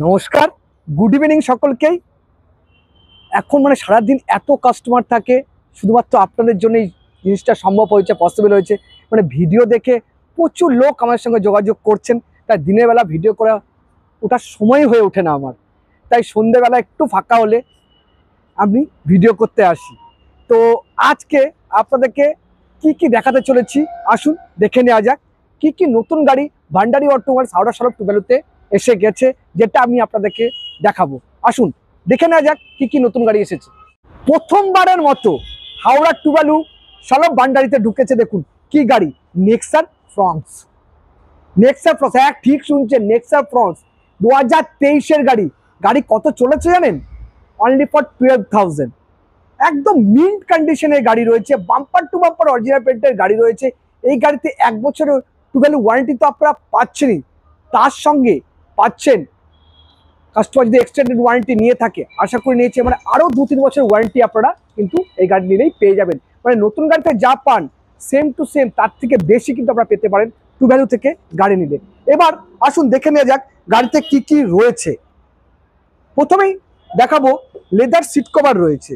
নমস্কার, good evening সকলকেই। এখন সারাদিন এত কাস্টমার থাকে, শুধুমাত্র আপনাদের জন্য এই জিনিসটা সম্ভব হয়েছে, পসিবল হয়েছে। ভিডিও দেখে প্রচুর লোক আমার সঙ্গে যোগাযোগ করছেন, তাই দিনের বেলা ভিডিও করা ওটার সময় হয়ে ওঠে না আমার। তাই সন্ধ্যেবেলা একটু ফাঁকা হলে আমি ভিডিও করতে আসি। তো আজকে আপনাদেরকে কি কি দেখাতে চলেছি, আসুন দেখে নেওয়া যাক। কি কি নতুন গাড়ি ভান্ডারি অটোমোবাইলস হাওড়া সড়ক টুবেলুতে এসে গেছে, যেটা আমি আপনাদেরকে দেখাবো। আসুন দেখে নেওয়া যাক কি কি নতুন গাড়ি এসেছে। প্রথমবারের মতো হাওড়া টুবেলু সড়ক ভান্ডারিতে ঢুকেছে। দেখুন কি গাড়ি, নেক্সার ফ্রন্স। নেক্সার ফ্রন্স, হ্যাঁ ঠিক শুনছেন, নেক্সার ফ্রন্স 2023-এর গাড়ি। গাড়ি কত চলেছে জানেন? Only for 12,000। একদম মিন্ট কন্ডিশনের গাড়ি রয়েছে, বাম্পার টু বাম্পার অরিজিনাল পেন্টের গাড়ি রয়েছে। এই গাড়িতে 1 বছরের টুবেলু ওয়ারেন্টি তো আপনারা পাচ্ছেনই, তার সঙ্গে পাচ্ছেন কাস্টমার যদি এক্সটেন্ডেড ওয়ারেন্টি নিয়ে থাকে, আশা করি নিয়েছে, আরও 2-3 বছর ওয়ারেন্টি আপনারা কিন্তু এই গাড়ি নিলেই পেয়ে যাবেন। নতুন গাড়িতে যা পান সেম টু সেম তার থেকে বেশি কিন্তু আপনারা পেতে পারেন টুবেলু থেকে গাড়ি নিলে। এবার আসুন দেখে নেওয়া যাক গাড়িতে কি কি রয়েছে। প্রথমেই দেখাবো লেদার সিট কভার রয়েছে,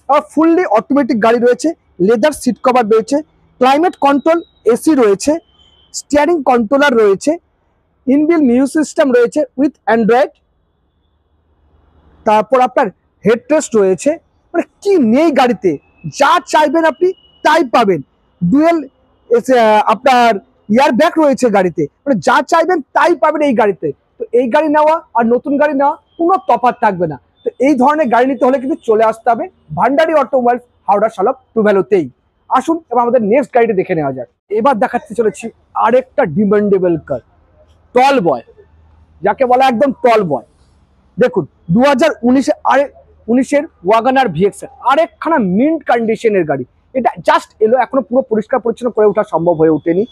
আর ফুললি অটোমেটিক গাড়ি রয়েছে, লেদার সিট কভার রয়েছে, ক্লাইমেট কন্ট্রোল এসি রয়েছে, স্টিয়ারিং কন্ট্রোলার রয়েছে, ইনবিল্ট মিউজিক সিস্টেম রয়েছে উইথ অ্যান্ড্রয়েড। তারপর আপনার হেডরেস্ট রয়েছে। কি নেই গাড়িতে, যা চাইবেন আপনি তাই পাবেন। ডুয়েল আপনার ইয়ার ব্যাগ রয়েছে গাড়িতে, যা চাইবেন তাই পাবেন এই গাড়িতে। তো এই গাড়ি নেওয়া আর নতুন গাড়ি নেওয়া কোনো তফাৎ থাকবে না। তো এই ধরনের গাড়ি নিতে হলে কিন্তু চলে আসতে হবে ভান্ডারি অটোমোবাইলস হাওড়া সড়ক টুবেলুতেই। আসুন এবার আমাদের নেক্সট গাড়িটা দেখে নেওয়া যাক। এবার দেখাতে চলেছি আরেকটা ডিমান্ডেবল কার, টল বয়, যাকে বলা একদম টল বয়। দেখুন 2019-এর ওয়াগনার ভিএক্স, আরেকখানা মিন্ট কন্ডিশনের গাড়ি। এটা জাস্ট এলো, এখনো পুরো পরিষ্কার পরিচ্ছন্ন করে ওঠা সম্ভব হয়ে ওঠেনি।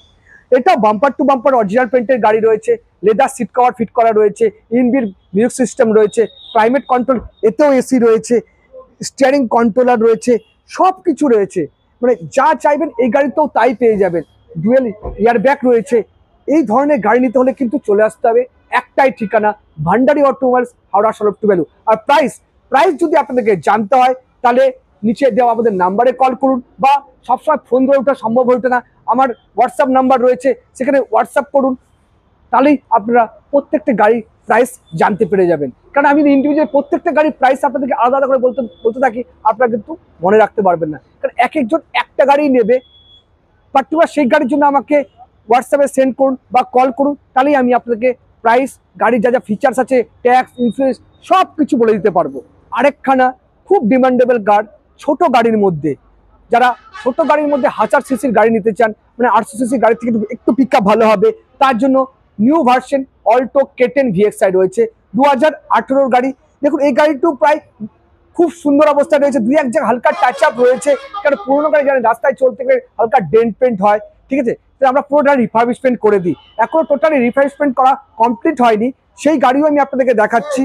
এটা বাম্পার টু বাম্পার অরিজিনাল পেন্টের গাড়ি রয়েছে, লেদার সিট কভার ফিট করা রয়েছে, ইনবিল্ট মিউজিক সিস্টেম রয়েছে, ক্লাইমেট কন্ট্রোল এতেও এসি রয়েছে, স্টিয়ারিং কন্ট্রোলার রয়েছে, সব কিছু রয়েছে। যা চাইবেন এই গাড়িতেও তাই পেয়ে যাবেন। ডুয়েল এয়ার ব্যাগ রয়েছে। এই ধরনের গাড়ি নিতে হলে কিন্তু চলে আসতে হবে একটাই ঠিকানা, ভান্ডারি অটোমোবাইলস হাওড়া সড়ক টুবেলু। আর প্রাইস যদি আপনাদেরকে জানতে হয় তাহলে নিচে দেওয়া আমাদের নাম্বারে কল করুন, বা সবসময় ফোন ধরে ওঠা সম্ভব হতো না, আমার হোয়াটসঅ্যাপ নাম্বার রয়েছে, সেখানে হোয়াটসঅ্যাপ করুন, তাহলেই আপনারা প্রত্যেকটা গাড়ির প্রাইস জানতে পেরে যাবেন। কারণ আমি ইন্ডিভিজুয়াল প্রত্যেকটা গাড়ির প্রাইস আপনাদেরকে আলাদা আলাদা করে বলতে থাকি, আপনারা কিন্তু মনে রাখতে পারবেন না। কারণ এক একজন একটা গাড়ি নেবে, পার্টিকুলার সেই গাড়ির জন্য আমাকে হোয়াটসঅ্যাপে সেন্ড করুন বা কল করুন, তাহলেই আমি আপনাদেরকে প্রাইস, গাড়ির যা যা ফিচার্স আছে, ট্যাক্স, ইন্স্যুরেন্স সব কিছু বলে দিতে পারবো। আরেকখানা খুব ডিমান্ডেবল কার, ছোট গাড়ির মধ্যে, যারা ছোট গাড়ির মধ্যে 1000 সিসির গাড়ি নিতে চান, 800 সিসির গাড়ি থেকে একটু পিক আপ ভালো হবে, তার জন্য new version Alto K10 VXi রয়েছে, 2018-র গাড়ি। দেখুন এই গাড়িটিও প্রায় খুব সুন্দর অবস্থায় রয়েছে, 2-1 জায়গায় হালকা টাচ আপ রয়েছে, কারণ পুরোনো গাড়ি জানেন রাস্তায় চলতে গেলে হালকা ডেন্ট পেন্ট হয়, ঠিক আছে? আমরা পুরোটা রিফার্বিশমেন্ট করে দিই, এখনো টোটালি রিফার্বিশমেন্ট করা কমপ্লিট হয়নি, সেই গাড়িও আমি আপনাদেরকে দেখাচ্ছি।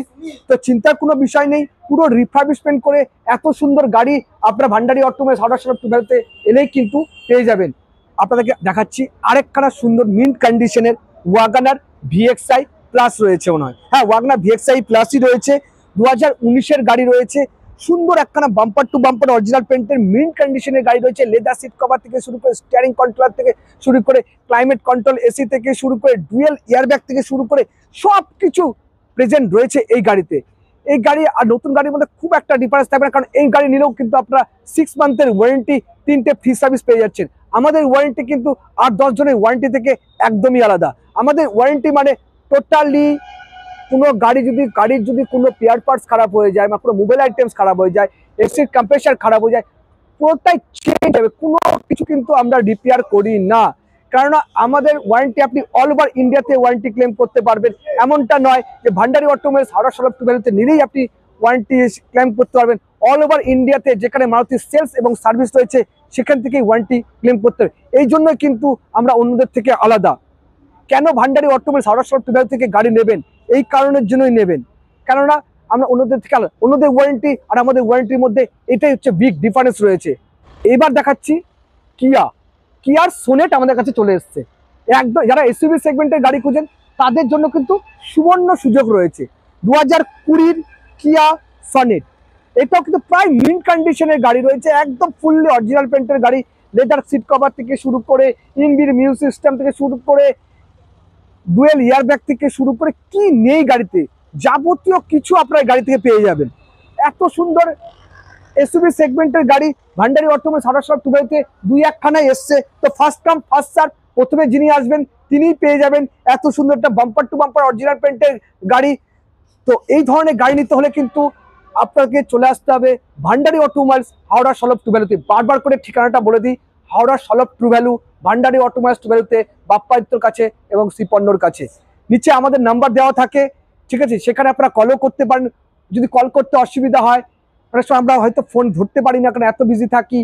তো চিন্তার কোনো বিষয় নেই, পুরো রিফার্বিশমেন্ট করে এত সুন্দর গাড়ি আপনারা ভান্ডারি অটোমোবাইলস হাওড়া সড়ক টুবেলুতে এলেই কিন্তু পেয়ে যাবেন। আপনাদেরকে দেখাচ্ছি আরেকখানা সুন্দর মিন্ট কন্ডিশনের ওয়াগনার VXi প্লাস রয়েছে, মনে হয়, হ্যাঁ ওয়াগনার VXi প্লাসই রয়েছে, 2019-এর গাড়ি রয়েছে। সুন্দর একখানা বাম্পার টু বাম্পার অরিজিনাল পেন্টের মিন্ট কন্ডিশনের গাড়ি রয়েছে, লেদার সিট কভার থেকে শুরু করে, স্টিয়ারিং কন্ট্রোলার থেকে শুরু করে, ক্লাইমেট কন্ট্রোল এসি থেকে শুরু করে, ডুয়েল এয়ার ব্যাগ থেকে শুরু করে সব কিছু প্রেজেন্ট রয়েছে এই গাড়িতে। এই গাড়ি আর নতুন গাড়ির মধ্যে খুব একটা ডিফারেন্স থাকবে না, কারণ এই গাড়ি নিলেও কিন্তু আপনারা 6 মান্থের ওয়ারেন্টি, 3টে ফ্রি সার্ভিস পেয়ে যাচ্ছেন। আমাদের ওয়ারেন্টি কিন্তু 8-10 জনের ওয়ারেন্টি থেকে একদমই আলাদা। আমাদের ওয়ারেন্টি টোটালি কোনো গাড়ির যদি কোনো পেয়ার পার্টস খারাপ হয়ে যায়, বা কোনো মোবাইল আইটেমস খারাপ হয়ে যায়, এসির কম্প্রেসার খারাপ হয়ে যায়, পুরোটাই চেঞ্জ হবে, কোনো কিছু কিন্তু আমরা রিপেয়ার করি না। কারণ আমাদের ওয়ারেন্টি আপনি অল ওভার ইন্ডিয়াতে ওয়ারেন্টি ক্লেম করতে পারবেন। এমনটা নয় যে ভান্ডারি অটোমোবাইলস হাওড়া সড়ক টুবেলুতে নিলেই আপনি ওয়ারেন্টি ক্লেম করতে পারবেন। অল ওভার ইন্ডিয়াতে যেখানে মারুতি সেলস এবং সার্ভিস রয়েছে, সেখান থেকেই ওয়ারেন্টি ক্লেম করতে হবে। এই জন্য কিন্তু আমরা অন্যদের থেকে আলাদা। কেন ভান্ডারি অটোমোবাইলস হাওড়া সড়ক টুবেলু থেকে গাড়ি নেবেন? এই কারণের জন্যই নেবেন, কেননা আমরা অন্যদের থেকে আলাদা। অন্যদের ওয়ারেন্টি আর আমাদের ওয়ারেন্টির মধ্যে এটাই হচ্ছে বিগ ডিফারেন্স রয়েছে। এবার দেখাচ্ছি কিয়ার সোনেট আমাদের কাছে চলে এসছে। একদম যারা এসইউভি সেগমেন্টের গাড়ি খুঁজেন তাদের জন্য কিন্তু সুবর্ণ সুযোগ রয়েছে। 2020 কিয়া সনেট, এটাও কিন্তু প্রায় মিন্ট কন্ডিশনের গাড়ি রয়েছে, একদম ফুললি অরিজিনাল পেন্টের গাড়ি। লেদার সিট কভার থেকে শুরু করে, ইনবির মিউজিক সিস্টেম থেকে শুরু করে, ডুয়েল এয়ারব্যাগ থেকে শুরু করে, কি নেই গাড়িতে, যাবতীয় কিছু আপনার গাড়ি থেকে পেয়ে যাবেন। এত সুন্দর এসইউভি সেগমেন্টের গাড়ি ভান্ডারি অটোমোবাইলস হাওড়া টুবাইতে 2-1খানায় এসছে। তো ফার্স্ট কাম ফার্স্ট সার্ভ, প্রথমে যিনি আসবেন তিনিই পেয়ে যাবেন এত সুন্দর একটা বাম্পার টু বাম্পার অরিজিনাল পেন্টের গাড়ি। তো এই ধরনের গাড়ি নিতে হলে কিন্তু আপনাকে চলে আসতে হবে ভান্ডারি অটোমোবাইলস হাওড়া সলভ টু ভ্যালুতে। বারবার করে ঠিকানাটা বলে দিই, Howrah solve to value, Bhandari automobiles two ভ্যালুতে, বাপ্পাদিত্যর কাছে এবং শ্রীপন্নর কাছে। নিচে আমাদের নাম্বার দেওয়া থাকে, ঠিক আছে, সেখানে আপনারা কলও করতে পারেন। যদি কল করতে অসুবিধা হয়, অনেক সময় আমরা হয়তো ফোন ধরতে পারি না কারণ এত বিজি থাকি,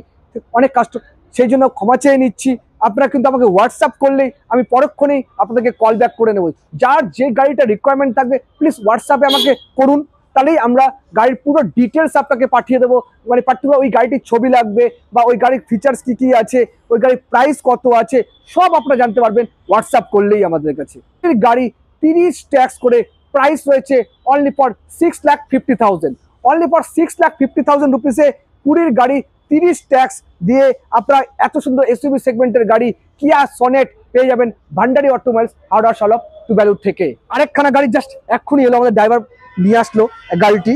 অনেক কষ্ট, সেই জন্য ক্ষমা চেয়ে নিচ্ছি। আপনারা কিন্তু আমাকে হোয়াটসঅ্যাপ করলেই আমি পরক্ষণেই আপনাদেরকে কল ব্যাক করে নেব। যার যে গাড়িটা রিকোয়ারমেন্ট থাকবে প্লিজ হোয়াটসঅ্যাপে আমাকে করুন, তাহলেই আমরা গাড়ির পুরো ডিটেলস আপনাকে পাঠিয়ে দেবো। মানে পার্টিকুলার ওই গাড়িটির ছবি লাগবে বা ওই গাড়ির ফিচার্স কি কি আছে, ওই গাড়ির প্রাইস কত আছে, সব আপনারা জানতে পারবেন হোয়াটসঅ্যাপ করলেই আমাদের কাছে। এই গাড়ি 30 ট্যাক্স করে প্রাইস রয়েছে অনলি ফর 6,50,000, অনলি ফর 6,50,000 রুপিসে 20 গাড়ি 30 ট্যাক্স দিয়ে আপনারা এত সুন্দর এসইউভি সেগমেন্টের গাড়ি কিয়া সনেট পেয়ে যাবেন Bhandari automobiles Howrah solve to value থেকে। আরেকখানা গাড়ি জাস্ট এক্ষুনি এলো, আমাদের ড্রাইভার নিয়ে আসলো গাড়িটি।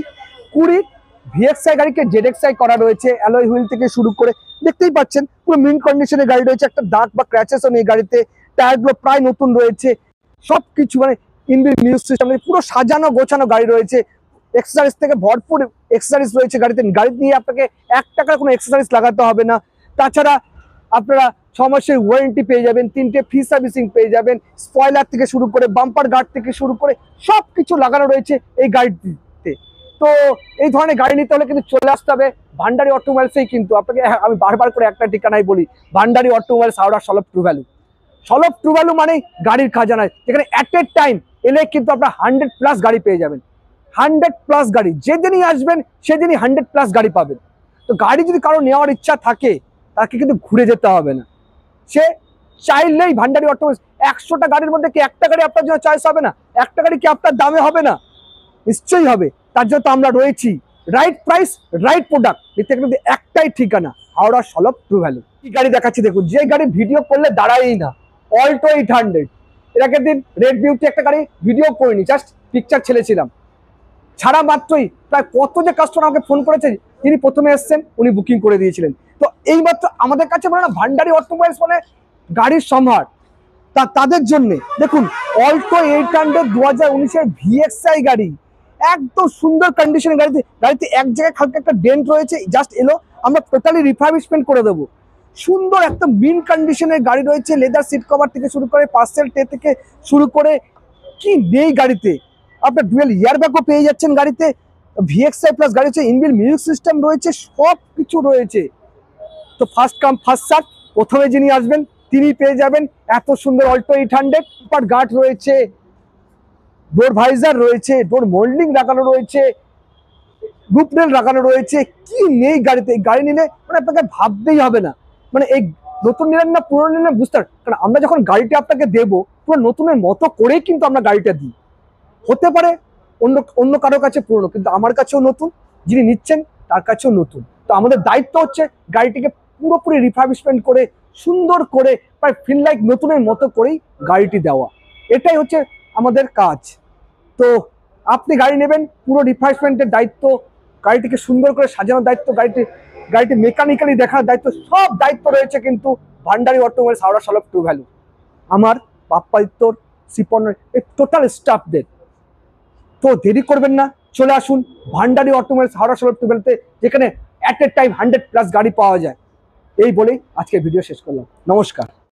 20 ভিএক্সআই গাড়িকে জেডএক্সআই করা রয়েছে, অ্যালয় হুইল থেকে শুরু করে দেখতেই পাচ্ছেন পুরো মিন্ট কন্ডিশনের গাড়ি রয়েছে, একটা দাগ বা ক্র্যাচেসও নেই গাড়িতে, টায়ারগুলো প্রায় নতুন রয়েছে, সব কিছু মানে ইনবিল্ট মিউজিক সিস্টেম, পুরো সাজানো গোছানো গাড়ি রয়েছে। এক্সেসরিজ থেকে ভরপুর এক্সেসরিজ রয়েছে গাড়িতে, গাড়ি নিয়ে আপনাকে 1 টাকার কোনো এক্সেসরিজ লাগাতে হবে না। তাছাড়া আপনারা 6 মাসের ওয়ারেন্টি পেয়ে যাবেন, 3টে ফ্রি সার্ভিসিং পেয়ে যাবেন, স্পয়লার থেকে শুরু করে বাম্পার গার্ড থেকে শুরু করে সব কিছু লাগানো রয়েছে এই গাড়িতে। তো এই ধরনের গাড়ি নিতে হলে কিন্তু চলে আসতে হবে ভান্ডারি অটোমোবাইলসেই। কিন্তু আপনাকে আমি বারবার করে একটা ঠিকানায় বলি, Bhandari automobiles Howrah solve to value. Solve to value মানে গাড়ির খাজানায়, যেখানে অ্যাট এ টাইম এলে কিন্তু আপনার 100+ গাড়ি পেয়ে যাবেন। 100+ গাড়ি, যেদিনই আসবেন সেদিনই 100+ গাড়ি পাবেন। তো গাড়ি যদি কারো নেওয়ার ইচ্ছা থাকে তাকে কিন্তু ঘুরে যেতে হবে না, সে চাইলেই ভান্ডারি অটোমোবাইলস 100টা গাড়ির মধ্যে কি একটা গাড়ি আপনার জন্য চয়েস হবে না? একটা গাড়ি কি আপনার দামে হবে না? নিশ্চয়ই হবে। তার জন্য তো আমরা রয়েছি, রাইট প্রাইস রাইট প্রোডাক্ট নিতে কিন্তু একটাই ঠিকানা, হাওড়া সলভ টু ভ্যালু। কি গাড়ি দেখাচ্ছি দেখুন, যে গাড়ি ভিডিও করলে দাঁড়ায়ই না, অল্টো 800। এর আগের দিন রেড বিউটি একটা গাড়ি ভিডিও করিনি, জাস্ট পিকচার ছেড়েছিলাম, ছাড়া মাত্রই প্রায় কত যে কাস্টমার আমাকে ফোন করেছে, যিনি প্রথমে এসছেন উনি বুকিং করে দিয়েছিলেন। তো এইমাত্র আমাদের কাছে বলে না ভান্ডারি অটোমোবাইলস মানে গাড়ির সম্ভার, তাদের জন্য দেখুন অল্টো 800 2019-এর ভিএক্সআই গাড়ি, একদম সুন্দর কন্ডিশনের গাড়িতে এক জায়গায় হালকা একটা ডেন্ট রয়েছে, জাস্ট এলো, আমরা টোটালি রিফার্বিশমেন্ট করে দেবো। সুন্দর একটা মিন্ট কন্ডিশনের গাড়ি রয়েছে, লেদার সিট কভার থেকে শুরু করে, পার্সেল ট্রে থেকে শুরু করে, কি নেই গাড়িতে। আপনার ডুয়েল এয়ারব্যাগও পেয়ে যাচ্ছেন গাড়িতে, ভিএক্সআই প্লাস গাড়ি হচ্ছে, ইনবিল্ট মিউজিক সিস্টেম রয়েছে, সব কিছু রয়েছে। তো ফার্স্ট কাম ফার্স্ট সার্ভ, প্রথমে যিনি আসবেন তিনি পেয়ে যাবেন এত সুন্দর অল্টো 800। সুপার গার্ড রয়েছে, ডোর ভাইজার রয়েছে, ডোর মোল্ডিং লাগানো রয়েছে, রুপরেল লাগানো রয়েছে, কি নেই গাড়িতে। এই গাড়ি নিলে মানে আপনাকে ভাবতেই হবে না, মানে এই নতুন নিলেন না পুরনো নিলেন বুঝতে, কারণ আমরা যখন গাড়িটা আপনাকে দেবো পুরো নতুনের মতো করেই কিন্তু আমরা গাড়িটা দিই। হতে পারে অন্য কারো কাছে পুরনো, কিন্তু আমার কাছেও নতুন, যিনি নিচ্ছেন তার কাছেও নতুন। তো আমাদের দায়িত্ব হচ্ছে গাড়িটিকে পুরোপুরি রিফার্বিশমেন্ট করে সুন্দর করে প্রায় ফিল লাইক নতুনের মতো করেই গাড়িটি দেওয়া, এটাই হচ্ছে আমাদের কাজ। তো আপনি গাড়ি নেবেন, পুরো রিফার্বিশমেন্টের দায়িত্ব, গাড়িটিকে সুন্দর করে সাজানোর দায়িত্ব, গাড়িটি মেকানিক্যালি দেখার দায়িত্ব, সব দায়িত্ব রয়েছে কিন্তু Bhandari automobiles Howrah solve to value, আমার বাপ্পাদিত্যর, শ্রীপর্ণের, এই টোটাল স্টাফদের। তো দেরি করবেন না, চলে আসুন ভান্ডারি অটোমোবাইলস হাওড়া সলভ টু ভ্যালুতে, যেখানে অ্যাট এ টাইম 100+ গাড়ি পাওয়া যায়। এই বলেই আজকে ভিডিও শেষ করলাম, নমস্কার।